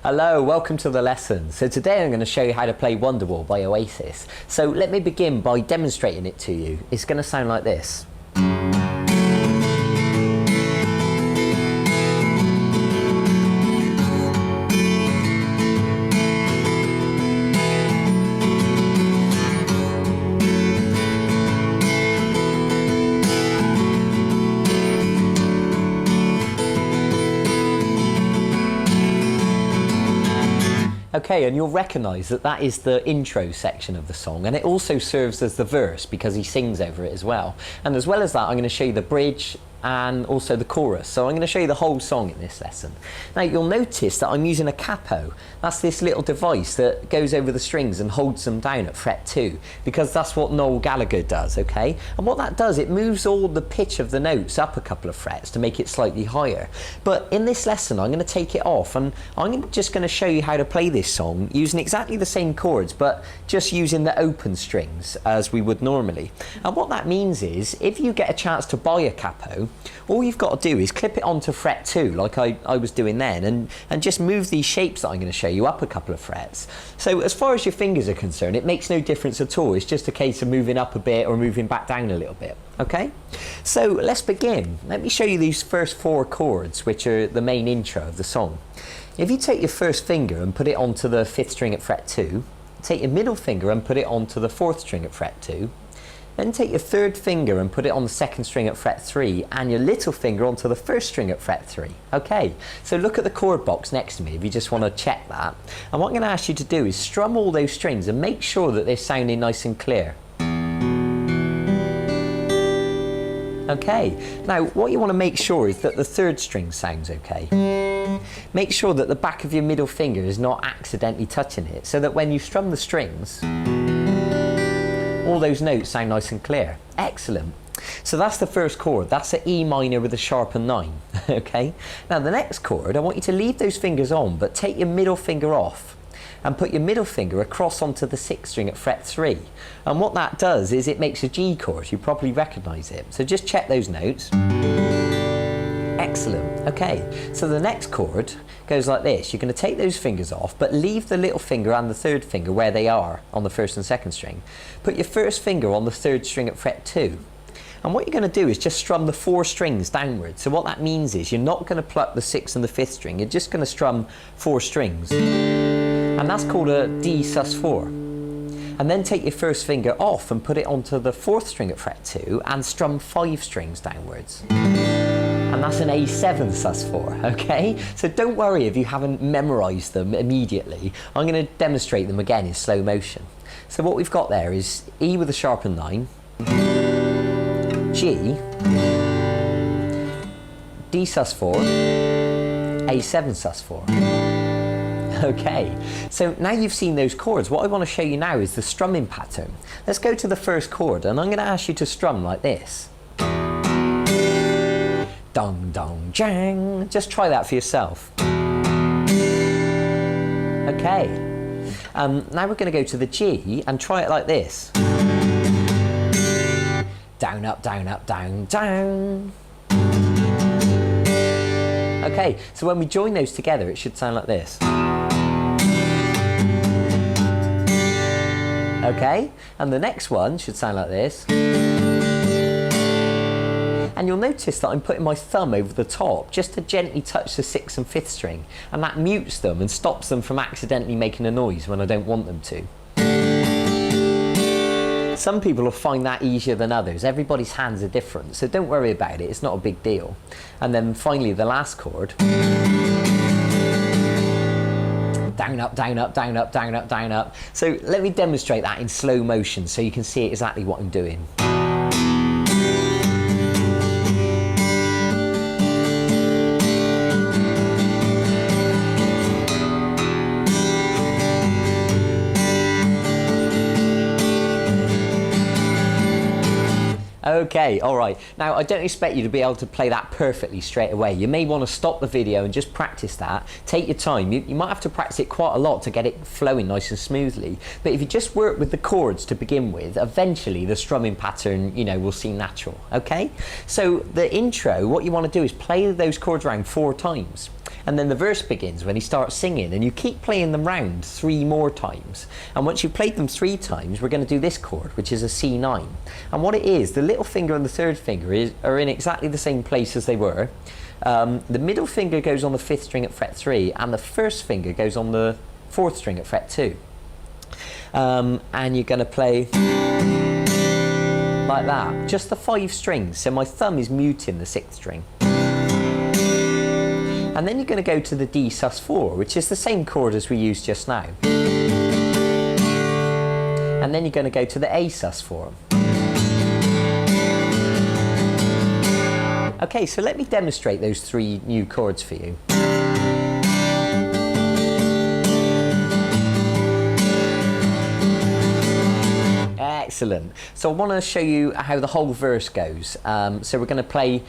Hello, welcome to the lesson. So today I'm going to show you how to play Wonderwall by Oasis. So let me begin by demonstrating it to you. It's going to sound like this. Okay, and you'll recognise that that is the intro section of the song, and it also serves as the verse because he sings over it as well. And as well as that, I'm going to show you the bridge and also the chorus. So I'm going to show you the whole song in this lesson. Now you'll notice that I'm using a capo. That's this little device that goes over the strings and holds them down at fret 2, because that's what Noel Gallagher does, okay? And what that does, it moves all the pitch of the notes up a couple of frets to make it slightly higher. But in this lesson, I'm going to take it off, and I'm just going to show you how to play this song using exactly the same chords, but just using the open strings as we would normally. And what that means is, if you get a chance to buy a capo, all you've got to do is clip it onto fret 2 like I was doing then, and just move these shapes that I'm going to show you up a couple of frets. So as far as your fingers are concerned, it makes no difference at all. It's just a case of moving up a bit or moving back down a little bit. Okay, so let's begin. Let me show you these first 4 chords, which are the main intro of the song. If you take your first finger and put it onto the 5th string at fret 2, take your middle finger and put it onto the 4th string at fret 2, then take your 3rd finger and put it on the 2nd string at fret 3, and your little finger onto the 1st string at fret 3. Okay, so look at the chord box next to me if you just want to check that. And what I'm going to ask you to do is strum all those strings and make sure that they're sounding nice and clear. Okay, now what you want to make sure is that the 3rd string sounds okay. Make sure that the back of your middle finger is not accidentally touching it, so that when you strum the strings, all those notes sound nice and clear. Excellent. So that's the first chord. That's an E minor with a sharpened 9. Okay. Now the next chord, I want you to leave those fingers on, but take your middle finger off and put your middle finger across onto the 6th string at fret 3. And what that does is it makes a G chord. You probably recognise it. So just check those notes. Excellent. Okay, so the next chord goes like this. You're going to take those fingers off, but leave the little finger and the 3rd finger where they are on the 1st and 2nd string. Put your 1st finger on the 3rd string at fret 2. And what you're going to do is just strum the 4 strings downwards. So what that means is you're not going to pluck the 6th and the 5th string. You're just going to strum 4 strings. And that's called a D sus4. And then take your 1st finger off and put it onto the 4th string at fret 2 and strum 5 strings downwards. And that's an A7 sus4, okay? So don't worry if you haven't memorised them immediately. I'm going to demonstrate them again in slow motion. So what we've got there is E with a sharpened 9, G, D sus4, A7 sus4. Okay, so now you've seen those chords, what I want to show you now is the strumming pattern. Let's go to the first chord, and I'm going to ask you to strum like this. Dong, dong, jang. Just try that for yourself. Okay. Now we're going to go to the G and try it like this. Down, up, down, up, down, down. Okay, so when we join those together, it should sound like this. Okay, and the next one should sound like this. And you'll notice that I'm putting my thumb over the top just to gently touch the 6th and 5th string, and that mutes them and stops them from accidentally making a noise when I don't want them to. Some people will find that easier than others. Everybody's hands are different, so don't worry about it. It's not a big deal. And then finally the last chord. Down, up, down, up, down, up, down, up, down, up. So let me demonstrate that in slow motion so you can see exactly what I'm doing. Okay, alright. Now I don't expect you to be able to play that perfectly straight away. You may want to stop the video and just practice that. Take your time. You might have to practice it quite a lot to get it flowing nice and smoothly. But if you just work with the chords to begin with, eventually the strumming pattern, you know, will seem natural. Okay? So the intro, what you want to do is play those chords around 4 times. And then the verse begins when he starts singing, and you keep playing them round 3 more times. And once you've played them 3 times, we're going to do this chord, which is a C9. And what it is, the little finger and the third finger are in exactly the same place as they were. The middle finger goes on the 5th string at fret 3, and the first finger goes on the 4th string at fret 2. And you're going to play like that, just the 5 strings. So my thumb is muting the 6th string. And then you're going to go to the D sus4, which is the same chord as we used just now. And then you're going to go to the A sus4. Okay, so let me demonstrate those 3 new chords for you. Excellent. So I want to show you how the whole verse goes. So we're going to play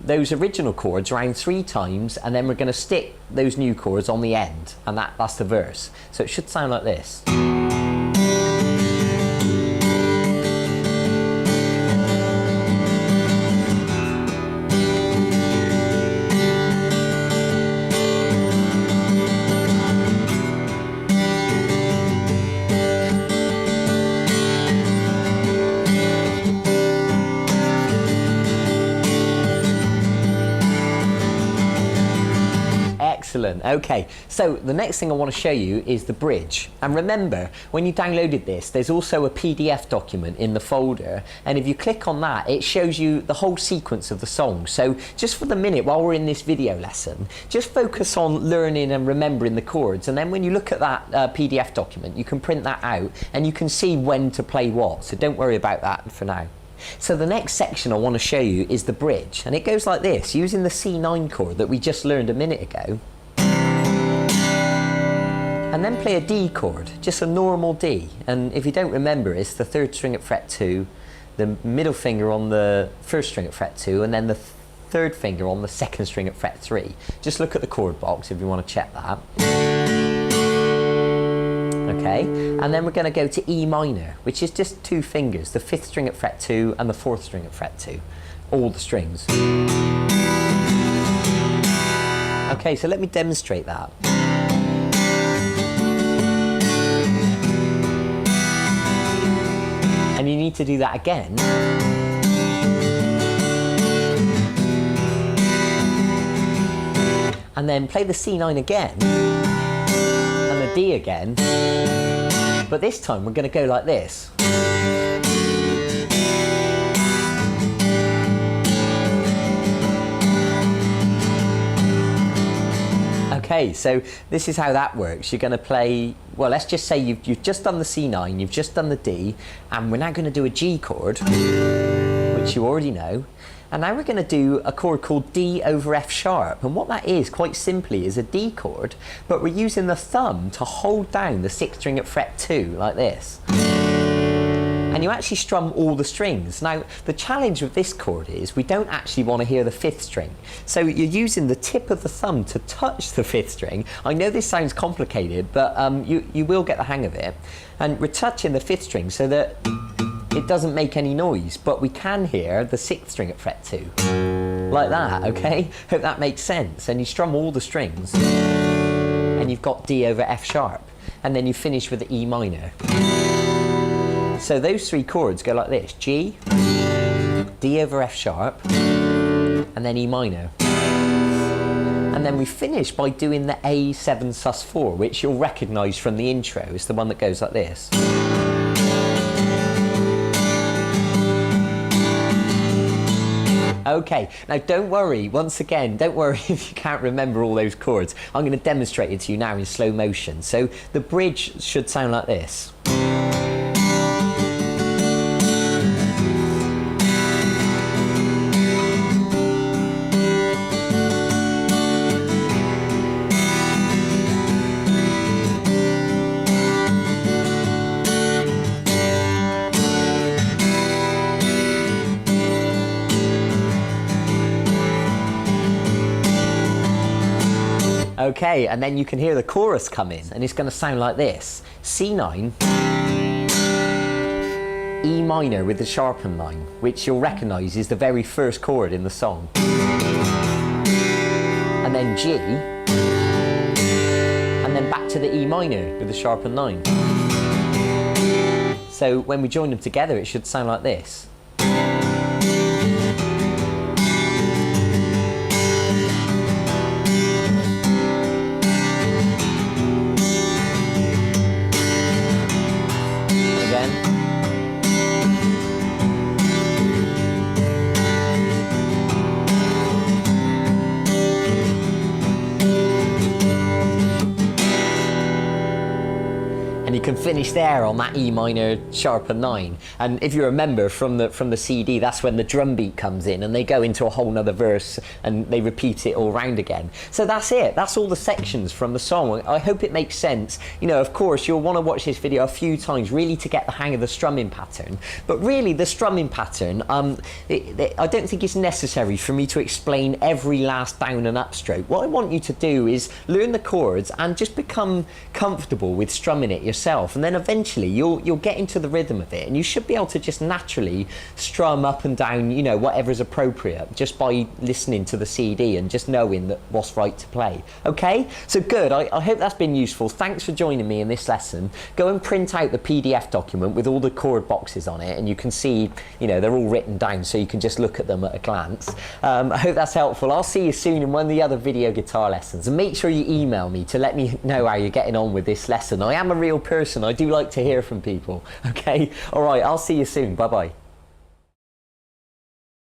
those original chords around 3 times, and then we're going to stick those new chords on the end, and that's the verse. So it should sound like this. Excellent. Okay, so the next thing I want to show you is the bridge. And remember, when you downloaded this, there's also a PDF document in the folder, and if you click on that, it shows you the whole sequence of the song. So just for the minute while we're in this video lesson, just focus on learning and remembering the chords, and then when you look at that PDF document, you can print that out and you can see when to play what. So don't worry about that for now. So the next section I want to show you is the bridge, and it goes like this, using the C9 chord that we just learned a minute ago. And then play a D chord, just a normal D. And if you don't remember, it's the 3rd string at fret 2, the middle finger on the 1st string at fret 2, and then the 3rd finger on the 2nd string at fret 3. Just look at the chord box if you want to check that. Okay, and then we're going to go to E minor, which is just 2 fingers, the 5th string at fret 2 and the 4th string at fret 2. All the strings. Okay, so let me demonstrate that. And you need to do that again. And then play the C9 again. And the D again. But this time we're going to go like this. Okay, so this is how that works. You're going to play, well, let's just say you've just done the C9, you've just done the D, and we're now going to do a G chord, which you already know. And now we're going to do a chord called D over F sharp. And what that is, quite simply, is a D chord, but we're using the thumb to hold down the 6th string at fret 2, like this. And you actually strum all the strings. Now, the challenge with this chord is we don't actually want to hear the 5th string. So you're using the tip of the thumb to touch the 5th string. I know this sounds complicated, but you will get the hang of it. And we're touching the 5th string so that it doesn't make any noise, but we can hear the 6th string at fret 2. Like that, okay? Hope that makes sense. And you strum all the strings. And you've got D over F sharp. And then you finish with the E minor. So those 3 chords go like this: G, D over F sharp, and then E minor. And then we finish by doing the A7 sus4, which you'll recognise from the intro. It's the one that goes like this. Okay, now don't worry, once again, don't worry if you can't remember all those chords. I'm going to demonstrate it to you now in slow motion. So the bridge should sound like this. Okay, and then you can hear the chorus come in, and it's going to sound like this. C9, E minor with the sharpened line, which you'll recognise is the very first chord in the song. and then G, and then back to the E minor with the sharpened 9. So when we join them together, it should sound like this. And you can finish there on that E minor sharpened 9. And if you remember from the CD, that's when the drum beat comes in and they go into a whole nother verse and they repeat it all round again. So that's it. That's all the sections from the song. I hope it makes sense. You know, of course, you'll want to watch this video a few times really to get the hang of the strumming pattern. But really, the strumming pattern, I don't think it's necessary for me to explain every last down and up stroke. What I want you to do is learn the chords and just become comfortable with strumming it yourself. And then eventually you'll get into the rhythm of it and you should be able to just naturally strum up and down, you know, whatever is appropriate just by listening to the CD and just knowing that what's right to play. Okay, so good. I hope that's been useful. Thanks for joining me in this lesson. Go and print out the PDF document with all the chord boxes on it and you can see, you know, they're all written down so you can just look at them at a glance. I hope that's helpful. I'll see you soon in one of the other video guitar lessons, and make sure you email me to let me know how you're getting on with this lesson. I am a real person. I do like to hear from people. Okay, all right, I'll see you soon. Bye bye.